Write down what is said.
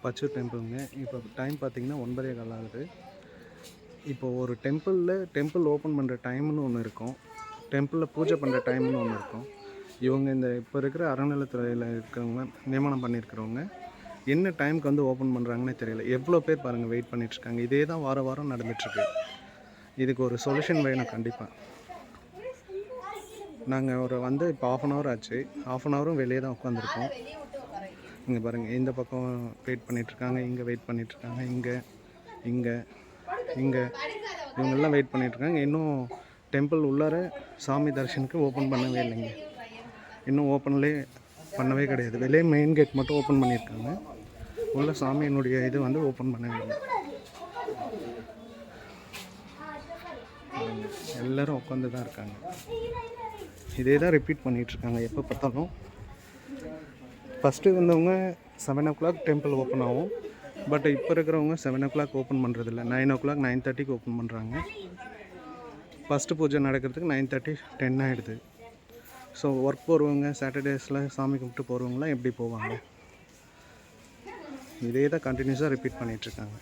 பச்சூர் டெம்பிளுங்க. இப்போ டைம் பார்த்திங்கன்னா 9:15 ஆகுது. இப்போ ஒரு டெம்பிள் ஓப்பன் பண்ணுற டைம்னு ஒன்று இருக்கும், டெம்பிளில் பூஜை பண்ணுற டைம்னு ஒன்று இருக்கும். இவங்க இந்த இப்போ இருக்கிற அறநிலைத்துறையில் இருக்கிறவங்க, நியமனம் பண்ணியிருக்கிறவங்க என்ன டைமுக்கு வந்து ஓப்பன் பண்ணுறாங்கன்னே தெரியல. எவ்வளோ பேர் பாருங்கள் வெயிட் பண்ணிகிட்ருக்காங்க. இதே தான் வாரம் நடந்துகிட்ருக்கு. இதுக்கு ஒரு சொல்யூஷன் வேணும் கண்டிப்பாக. நாங்கள் இப்போ 1/2 hour ஆச்சு. 1/2 hour வெளியே தான் உட்காந்துருக்கோம். இங்கே பாருங்கள், இந்த பக்கம் வெயிட் பண்ணிகிட்ருக்காங்க, இங்கே வெயிட் பண்ணிகிட்ருக்காங்க, இங்கே இவங்கெல்லாம் வெயிட் பண்ணிகிட்ருக்காங்க. இன்னும் டெம்பிள் உள்ளார சாமி தரிசனுக்கு ஓப்பன் பண்ணவே இல்லைங்க. இன்னும் பண்ணவே கிடையாது. வெளியே மெயின் கேட் மட்டும் ஓப்பன் பண்ணியிருக்காங்க. உள்ள சாமியினுடைய இது வந்து ஓப்பன் பண்ணவே இல்லை. எல்லோரும் உட்காந்து தான் இருக்காங்க. இதே தான் ரிப்பீட் பண்ணிகிட்ருக்காங்க எப்போ பார்த்தாலும். ஃபஸ்ட்டு வந்தவங்க 7 o'clock டெம்பிள் ஓப்பன் ஆகும். பட் இப்போ இருக்கிறவங்க 7 o'clock ஓப்பன் பண்ணுறதில்ல. 9 o'clock 9:30க்கு ஓப்பன் பண்ணுறாங்க. ஃபஸ்ட்டு பூஜை நடக்கிறதுக்கு 9:30 10 ஆகிடுது. ஸோ ஒர்க் போகிறவங்க, சாட்டர்டேஸில் சாமி கும்பிட்டு போகிறவங்களாம் எப்படி போவாங்க? இதே தான் கண்டினியூஸாக ரிப்பீட் பண்ணிகிட்ருக்காங்க.